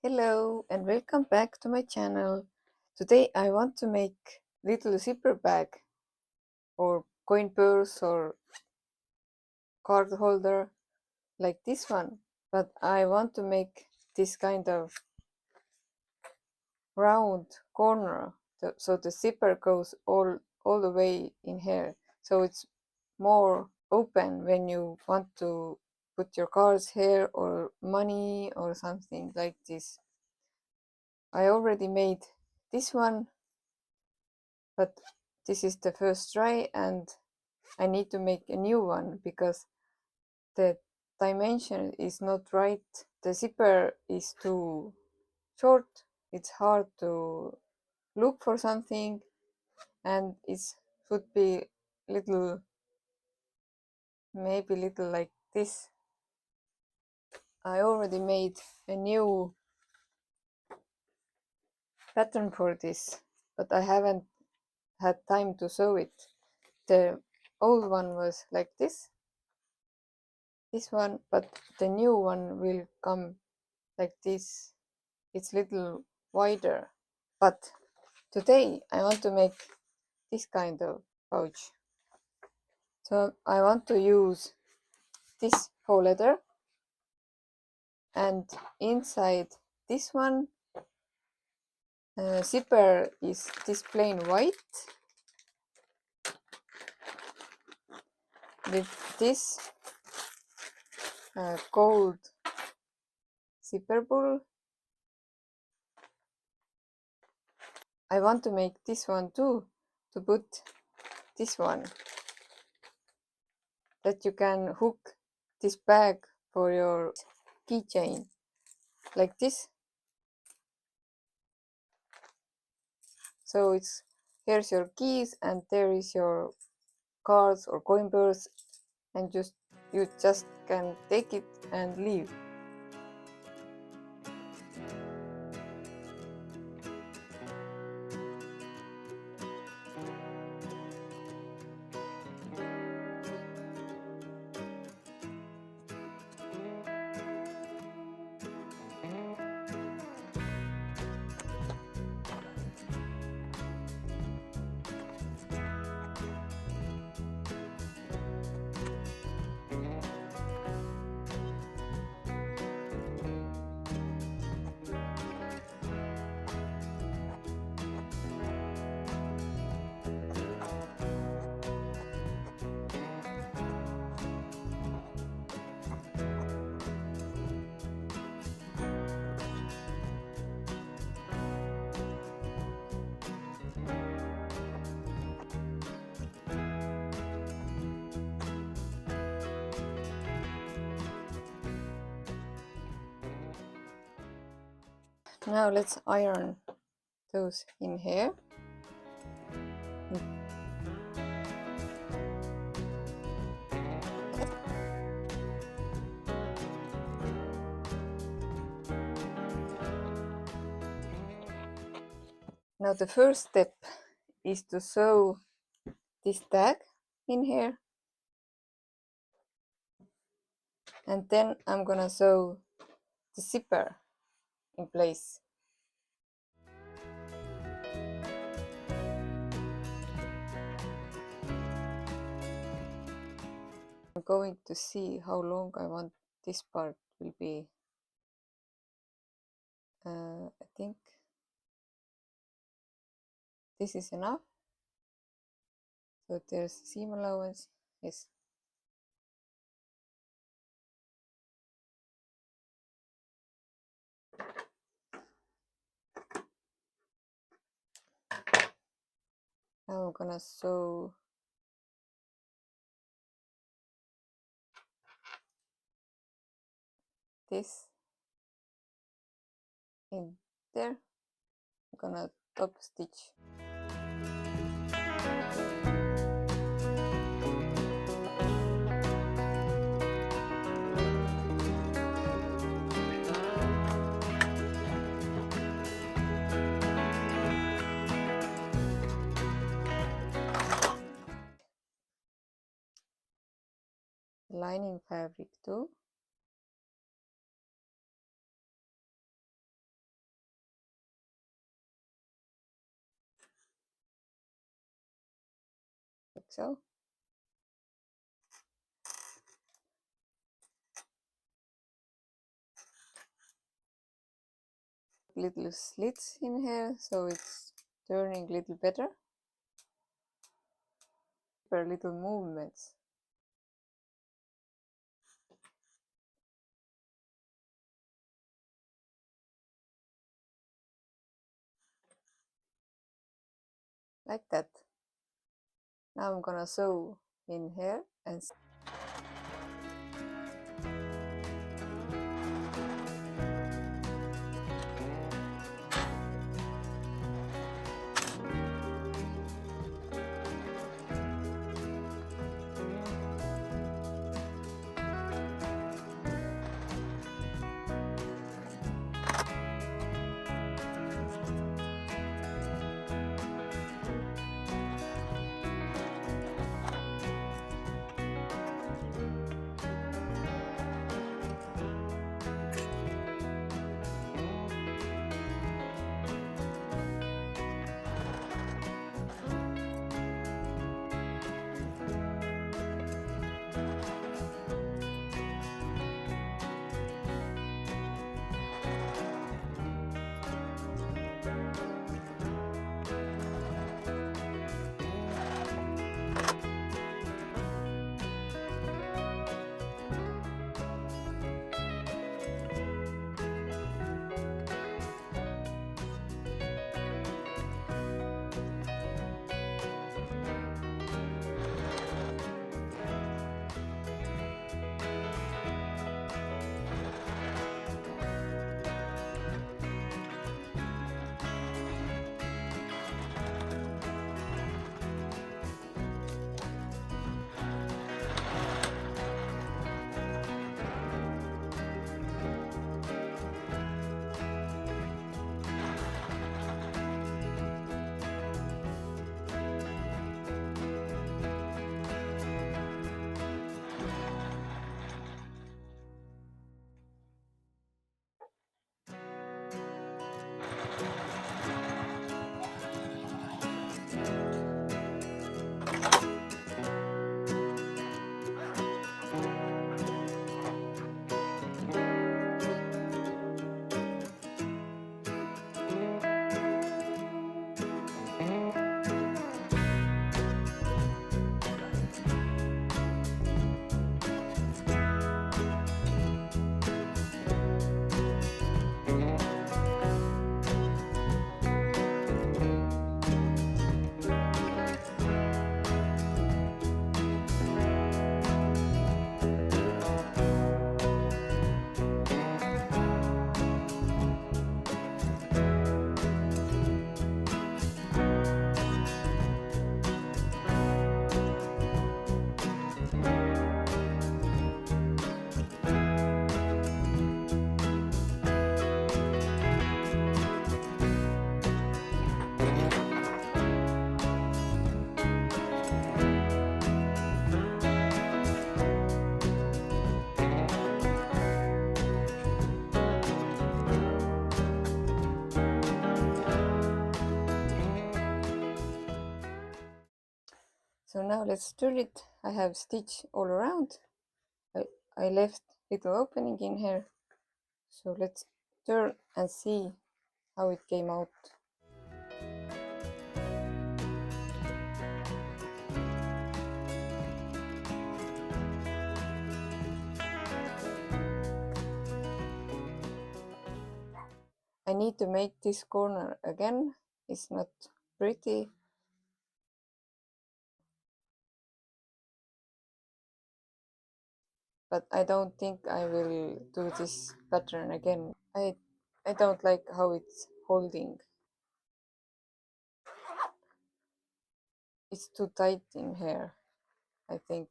Hello and welcome back to my channel. Today I want to make little zipper bag or coin purse or card holder like this one, but I want to make this kind of round corner so the zipper goes all the way in here, so it's more open when you want to put your cards here or money or something like this. I already made this one, but this is the first try and I need to make a new one because the dimension is not right. The zipper is too short. It's hard to look for something and it should be little, maybe little like this. I already made a new pattern for this, but I haven't had time to sew it. The old one was like this one, but the new one will come like this. It's little wider, but today I want to make this kind of pouch. So I want to use this faux leather, and inside this one zipper is this plain white with this gold zipper pull. I want to make this one too, to put this one, that you can hook this bag for your keychain like this. So it's here's your keys and there is your cards or coin purse, and you just can take it and leave. Now let's iron those in here. Now the first step is to sew this tag in here, and then I'm gonna sew the zipper in place. I'm going to see how long I want this part will be. I think this is enough. So there's seam allowance. Yes. Now I'm gonna sew this in there. I'm gonna top stitch. Lining fabric too. so. Little slits in here, so it's turning a little better. Per little movements. Like that. Now I'm gonna sew in here and so now let's turn it. I have stitch all around. I left little opening in here. So let's turn and see how it came out. I need to make this corner again. It's not pretty. But I don't think I will do this pattern again. I don't like how it's holding. It's too tight in here, I think.